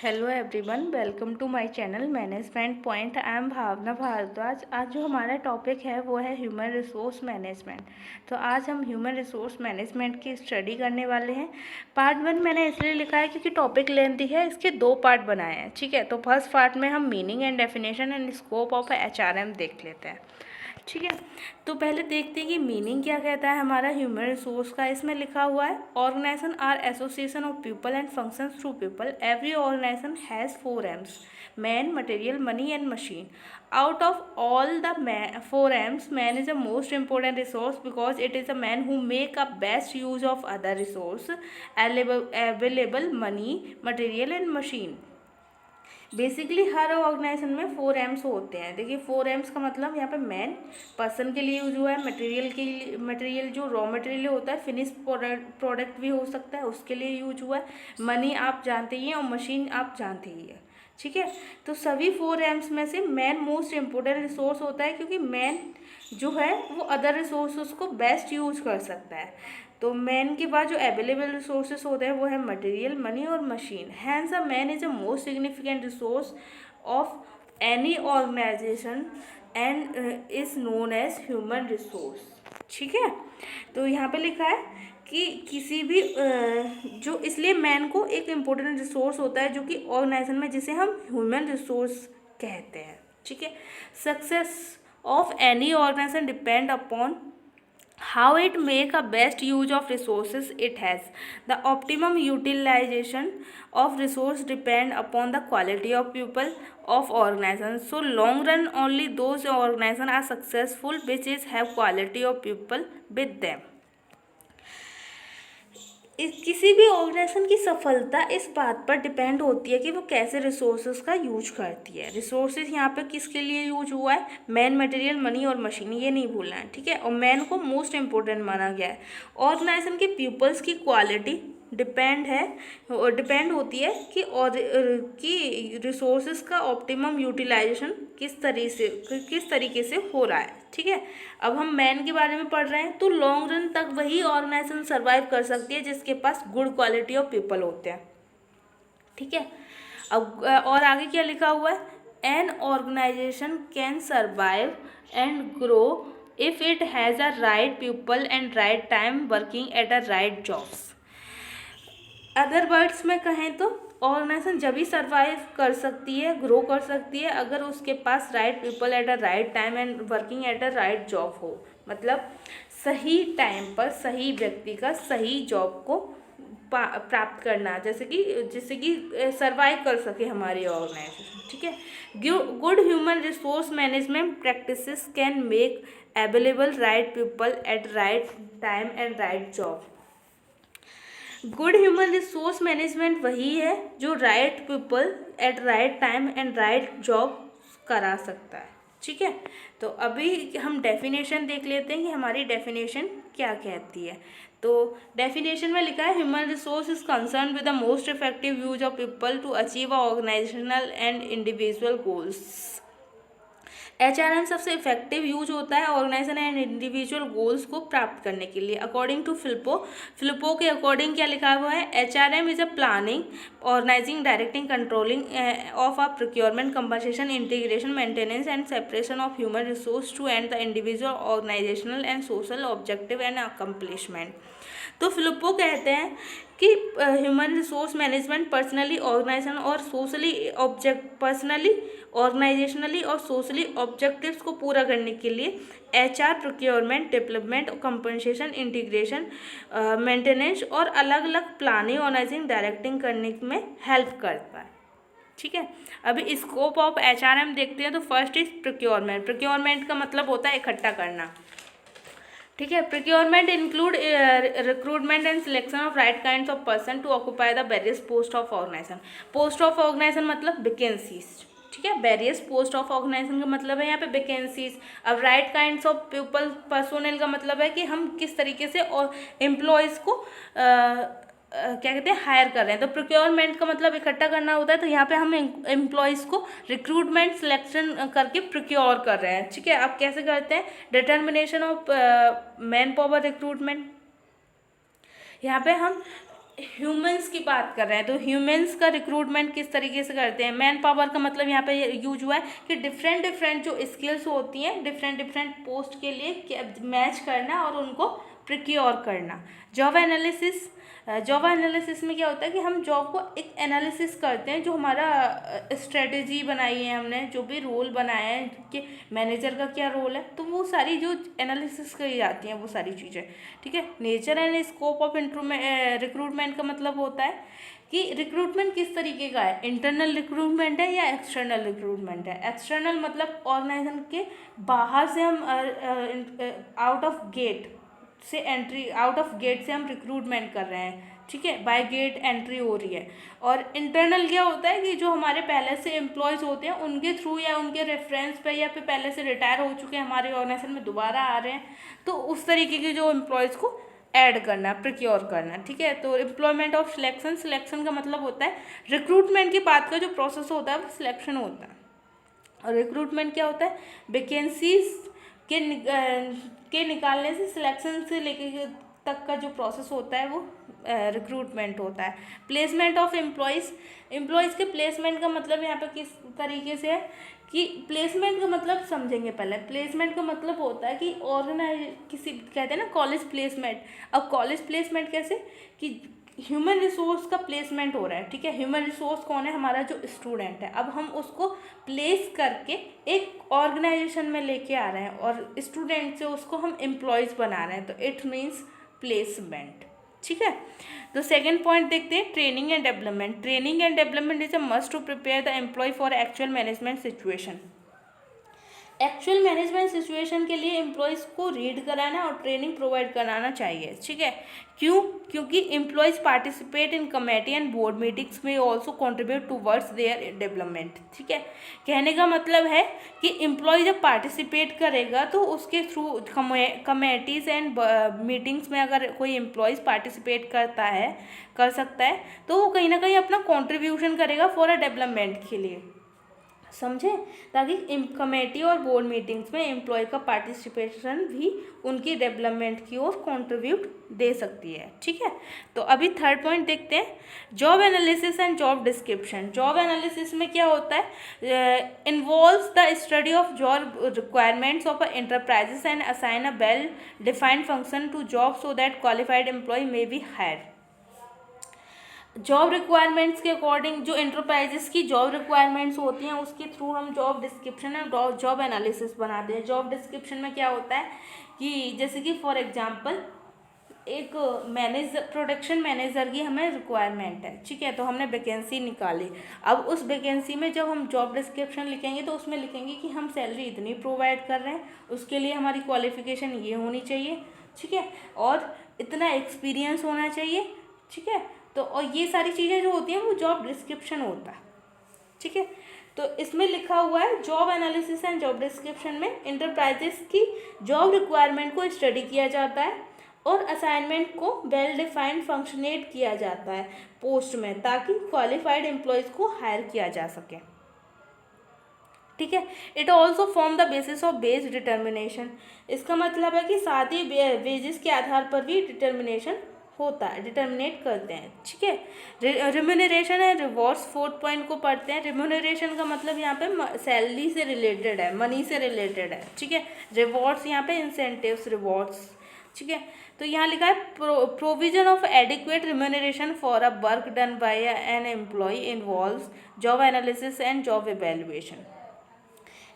Hello everyone, welcome to my channel management point. I am Bhavna Bhardwaj. आज जो हमारा topic है वो है ह्यूमन रिसोर्स मैनेजमेंट। तो आज हम ह्यूमन रिसोर्स मैनेजमेंट की स्टडी करने वाले हैं। पार्ट 1 मैंने इसलिए लिखा है क्योंकि टॉपिक लेंथी है, इसके 2 पार्ट बनाए हैं। ठीक है, तो फर्स्ट पार्ट में हम meaning and definition and scope of HRM देख लेते हैं। ठीक है, तो पहले देखते हैं कि मीनिंग क्या कहता है हमारा ह्यूमन रिसोर्स का। इसमें लिखा हुआ है organisation or association of people and functions through people. Every organisation has 4 M's: man, material, money and machine. Out of all the 4 M's, man is the most important resource because it is a man who make a best use of other resource available: money, material and machine. Basically हर organisation में 4 M's होते हैं। देखिए 4 M's का मतलब यहाँ पे man person के लिए यूज हुआ है, मटेरियल के लिए, मटेरियल जो रॉ मटेरियल होता है, फिनिश प्रोडक्ट भी हो सकता है, उसके लिए यूज हुआ है। मनी आप जानते ही हैं और मशीन आप जानते ही हैं। ठीक है, तो सभी 4 M's में से मैन मोस्ट इम्पोर्टेंट रिसोर्स होता है क्योंकि मैन जो है वो अदर रिसोर्सेज को बेस्ट यूज कर सकता है। तो मैन के बाद जो अवेलेबल रिसोर्सेज होते हैं वो है मटेरियल, मनी और machine. Hence a man is a most significant resource of any organisation and is known as human resource. ठीक है, तो यहाँ पे लिखा है कि किसी भी जो, इसलिए मैन को एक इम्पोर्टेंट रिसोर्स होता है जो कि ऑर्गेनाइजेशन में, जिसे हम ह्यूमन रिसोर्स कहते हैं। ठीक है, success of any organisation depend upon how it make a best use of resources it has. The optimum utilization of resource depend upon the quality of people of organization. So long run only those organization are successful which is have quality of people with them. किसी भी organisation की सफलता इस बात पर depend होती है कि वो कैसे रिसोर्सेज का यूज करती है। रिसोर्सेज यहाँ पे किसके लिए यूज हुआ है? मैन, मटेरियल, मनी और मशीन, ये नहीं भूलना है। ठीक है, और मैन को मोस्ट इम्पोर्टेंट माना गया है। ऑर्गेनाइजेशन के पीपल्स की क्वालिटी डिपेंड होती है कि और कि रिसोर्सेज का ऑप्टिमम यूटिलाइजेशन किस तरीके से हो रहा है। ठीक है, अब हम मैन के बारे में पढ़ रहे हैं, तो लॉन्ग रन तक वही ऑर्गेनाइजेशन सर्वाइव कर सकती है जिसके पास गुड क्वालिटी ऑफ पीपल होते हैं। ठीक है, अब और आगे क्या लिखा हुआ है? An organisation can survive and grow if it has a right people and right time working at a right jobs. Other words में कहें तो ऑर्गेनाइजेशन जब भी सर्वाइव कर सकती है, ग्रो कर सकती है, अगर उसके पास right people at a right time and working at a right job हो। मतलब सही टाइम पर सही व्यक्ति का सही जॉब को प्राप्त करना, जिससे कि सर्वाइव कर सके हमारी ऑर्गेनाइजेशन। ठीक है, good human resource management practices can make available right people eight right time and right job. Good human resource management वही है जो right people eight right time and right job करा सकता है। ठीक है, तो अभी हम डेफिनेशन देख लेते हैं कि हमारी डेफिनेशन क्या कहती है। तो डेफिनेशन में लिखा है human resource is concern with the most effective use of people to achieve organisational and individual goals. HRM सबसे इफेक्टिव यूज होता है ऑर्गेनाइजेशन एंड इंडिविजुअल गोल्स को प्राप्त करने के लिए। अकॉर्डिंग टू फिलिपो के अकॉर्डिंग क्या लिखा हुआ है? HRM is a planning, organising, directing, controlling of a procurement, compensation, integration, maintenance and separation of human resource to end the individual organisational and social objective and accomplishment. तो Flippo कहते हैं कि human resource management personally organisationally और socially objectives को पूरा करने के लिए HR, procurement, development, compensation, integration, maintenance और अलग अलग प्लानिंग, ऑर्गेनाइजिंग, डायरेक्टिंग करने में हेल्प करता है। ठीक है, अभी स्कोप ऑफ HRM देखते हैं। तो फर्स्ट इज प्रोक्योरमेंट। प्रोक्योरमेंट का मतलब होता है इकट्ठा करना। ठीक है, procurement include recruitment and selection of right kind of person to occupy the various post of organisation. Post of organisation मतलब वैकेंसीज। ठीक है, वेरियस पोस्ट ऑफ ऑर्गेनाइजेशन का मतलब है यहाँ पे वैकेंसीज। अब right kinds of people, personnel का मतलब है कि हम किस तरीके से और एम्प्लॉयज़ को क्या कहते हैं, हायर कर रहे हैं। तो प्रोक्योरमेंट का मतलब इकट्ठा करना होता है। तो यहाँ पे हम एम्प्लॉयज़ को रिक्रूटमेंट सिलेक्शन करके प्रोक्योर कर रहे हैं। ठीक है, अब कैसे करते हैं? Determination of man power recruitment. यहाँ पे हम ह्यूमंस की बात कर रहे हैं, तो ह्यूमंस का रिक्रूटमेंट किस तरीके से करते हैं। मैन पावर का मतलब यहाँ पे यूज हुआ है कि डिफरेंट डिफरेंट जो स्किल्स होती हैं डिफरेंट डिफरेंट पोस्ट के लिए मैच करना और उनको प्रिक्योर करना। जॉब एनालिसिस, जॉब एनालिसिस में क्या होता है कि हम जॉब को एक एनालिसिस करते हैं, जो हमारा स्ट्रेटजी बनाई है हमने, जो भी रोल बनाया है कि मैनेजर का क्या रोल है, तो वो सारी जो एनालिसिस करी जाती हैं वो सारी चीज़ें, ठीक है। Nature and scope of recruitment का मतलब होता है कि रिक्रूटमेंट किस तरीके का है, इंटरनल रिक्रूटमेंट है या एक्सटर्नल रिक्रूटमेंट है। एक्सटर्नल मतलब ऑर्गेनाइजेशन के बाहर से हम आउट ऑफ गेट से एंट्री, आउट ऑफ गेट से हम रिक्रूटमेंट कर रहे हैं, ठीक है, बाय गेट एंट्री हो रही है। और इंटरनल क्या होता है कि जो हमारे पहले से एम्प्लॉयज़ होते हैं उनके थ्रू या उनके रेफरेंस पे या फिर पहले से रिटायर हो चुके हैं हमारे ऑर्गेनाइजेशन में दोबारा आ रहे हैं, तो उस तरीके के जो एम्प्लॉयज़ को ऐड करना, प्रिक्योर करना, ठीक है। तो एम्प्लॉयमेंट ऑफ सिलेक्शन, सिलेक्शन का मतलब होता है रिक्रूटमेंट के बाद का जो प्रोसेस होता है वो सिलेक्शन होता है। और रिक्रूटमेंट क्या होता है, वैकेंसीज के निकालने से सिलेक्शन से लेके तक का जो प्रोसेस होता है वो रिक्रूटमेंट होता है। प्लेसमेंट ऑफ एम्प्लॉयज़, एम्प्लॉयज़ के प्लेसमेंट का मतलब यहाँ पे किस तरीके से है कि प्लेसमेंट का मतलब समझेंगे पहले। प्लेसमेंट का मतलब होता है कि ऑर्गेनाइज किसी कहते हैं ना कॉलेज प्लेसमेंट। अब कॉलेज प्लेसमेंट कैसे कि ह्यूमन रिसोर्स का प्लेसमेंट हो रहा है, ठीक है। ह्यूमन रिसोर्स कौन है, हमारा जो स्टूडेंट है। अब हम उसको प्लेस करके एक ऑर्गेनाइजेशन में लेके आ रहे हैं और स्टूडेंट से उसको हम एम्प्लॉयज़ बना रहे हैं, तो इट मीन्स प्लेसमेंट, ठीक है। तो सेकंड पॉइंट देखते हैं, training and development. Training and development is a must to prepare the employ for actual management situation. Actual management situation के लिए एम्प्लॉयज़ को रीड कराना और ट्रेनिंग प्रोवाइड कराना चाहिए, ठीक है। क्यों, क्योंकि employees participate in committee and board meetings में also contribute towards their development, ठीक है। कहने का मतलब है कि एम्प्लॉय जब पार्टिसिपेट करेगा तो उसके थ्रू कमेटीज़ एंड मीटिंग्स में अगर कोई एम्प्लॉयज़ पार्टिसिपेट करता है, कर सकता है, तो वो कहीं ना कहीं अपना कॉन्ट्रीब्यूशन करेगा फॉर अ डेवलपमेंट के लिए, समझे। ताकि कमेटी और बोर्ड मीटिंग्स में एम्प्लॉय का पार्टिसिपेशन भी उनकी डेवलपमेंट की ओर कंट्रीब्यूट दे सकती है, ठीक है। तो अभी थर्ड पॉइंट देखते हैं, job analysis and job description. Job analysis में क्या होता है, involves the study of job requirements of enterprises and assign a well defined function to job so that qualified employ may be hired. Job requirements के according जो एंटरप्राइजेस की job requirements होती हैं उसके थ्रू हम जॉब डिस्क्रिप्शन और job analysis बनाते हैं। जॉब डिस्क्रिप्शन में क्या होता है कि जैसे कि फॉर एग्जांपल एक प्रोडक्शन मैनेजर की हमें रिक्वायरमेंट है, ठीक है, तो हमने वैकेंसी निकाली। अब उस वैकेंसी में जब हम जॉब डिस्क्रिप्शन लिखेंगे तो उसमें लिखेंगे कि हम सैलरी इतनी प्रोवाइड कर रहे हैं, उसके लिए हमारी क्वालिफिकेशन ये होनी चाहिए, ठीक है, और इतना एक्सपीरियंस होना चाहिए, ठीक है। तो और ये सारी चीज़ें जो होती हैं वो जॉब डिस्क्रिप्शन होता है, ठीक है। तो इसमें लिखा हुआ है job analysis and job description में इंटरप्राइजेस की जॉब रिक्वायरमेंट को स्टडी किया जाता है और असाइनमेंट को वेल डिफाइंड फंक्शनेट किया जाता है पोस्ट में, ताकि क्वालिफाइड एम्प्लॉयज़ को हायर किया जा सके, ठीक है। It also form the basis of base determination. इसका मतलब है कि साथ ही वेजेस के आधार पर भी डिटर्मिनेशन होता है, डिटर्मिनेट करते हैं, ठीक है। रिम्यूनरेशन है रिवॉर्ड्स, फोर्थ पॉइंट को पढ़ते हैं। रिम्यूनरेशन का मतलब यहाँ पे सैलरी से रिलेटेड है, मनी से रिलेटेड है, ठीक है। रिवॉर्ड्स यहाँ पे इंसेंटिव्स, रिवॉर्ड्स, ठीक है। तो यहाँ लिखा है provision of adequate remuneration for a work done by an employ involves job analysis and job evaluation.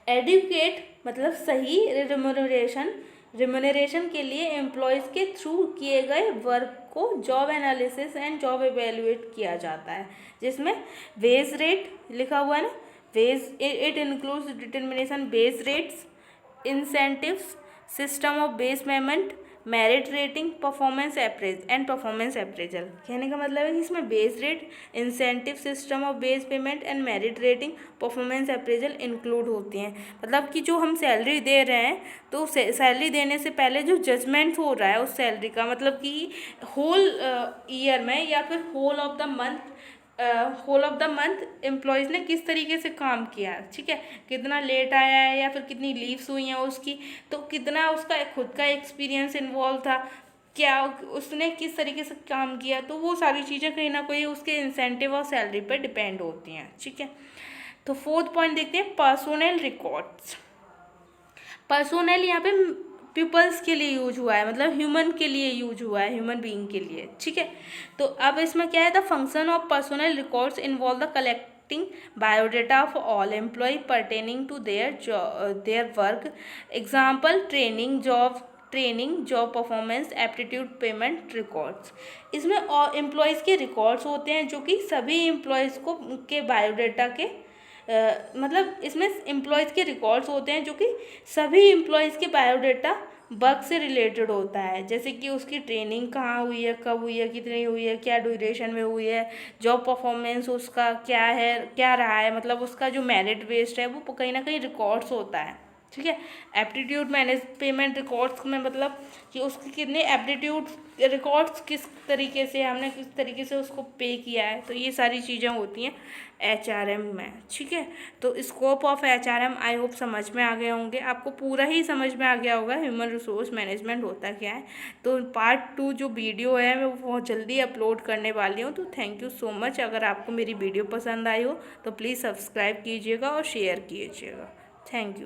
Adequate मतलब सही रिम्यूनरेशन, रिम्यूनरेशन के लिए एम्प्लॉयज़ के थ्रू किए गए वर्क को job analysis and job evaluate किया जाता है, जिसमें वेज रेट लिखा हुआ है ना, wage it includes determination base rates, incentives, system of base payment, merit rating, performance appraisal. कहने का मतलब है कि इसमें base rate, incentive, system of base payment and merit rating, performance appraisal include होती हैं। मतलब कि जो हम सैलरी दे रहे हैं तो सैलरी देने से पहले जो जजमेंट हो रहा है उस सैलरी का, मतलब कि होल ईयर में या फिर whole of the month employees ने किस तरीके से काम किया, ठीक है, कितना लेट आया है या फिर कितनी लीव्स हुई हैं उसकी, तो कितना उसका खुद का एक्सपीरियंस इन्वॉल्व था, क्या उसने किस तरीके से काम किया, तो वो सारी चीज़ें कहीं ना कहीं उसके इंसेंटिव और सैलरी पर डिपेंड होती हैं। ठीक है, तो फोर्थ पॉइंट देखते हैं, पर्सोनल रिकॉर्ड्स। पर्सोनल यहाँ पे पीपल्स के लिए यूज हुआ है, मतलब ह्यूमन के लिए यूज हुआ है, ह्यूमन बीइंग के लिए। ठीक है, तो अब इसमें क्या है, the function of personal records involve the collecting biodata of all employ pertaining to their work. Example, training, job performance, aptitude, payment records. इसमें एम्प्लॉयज़ के रिकॉर्ड्स होते हैं जो कि सभी एम्प्लॉयज़ को के बायोडाटा के मतलब इसमें एम्प्लॉयज़ के रिकॉर्ड्स होते हैं जो कि सभी एम्प्लॉयज़ के बायोडाटा वर्क से रिलेटेड होता है, जैसे कि उसकी ट्रेनिंग कहाँ हुई है, कब हुई है, कितनी हुई है, क्या ड्यूरेशन में हुई है, जॉब परफॉर्मेंस उसका क्या है, क्या रहा है, मतलब उसका जो मेरिट बेस्ड है वो कहीं ना कहीं रिकॉर्ड्स होता है। ठीक है, एप्टीट्यूड मैनेज पेमेंट रिकॉर्ड्स में मतलब कि उसके कितने एप्टीट्यूड रिकॉर्ड्स किस तरीके से हमने किस तरीके से उसको पे किया है, तो ये सारी चीज़ें होती हैं HRM में। ठीक है, तो scope of HRM I hope समझ में आ गए होंगे, आपको पूरा ही समझ में आ गया होगा ह्यूमन रिसोर्स मैनेजमेंट होता क्या है। तो पार्ट 2 जो वीडियो है मैं बहुत जल्दी अपलोड करने वाली हूँ। तो थैंक यू सो मच। अगर आपको मेरी वीडियो पसंद आई हो तो प्लीज़ सब्सक्राइब कीजिएगा और शेयर कीजिएगा। Thank you.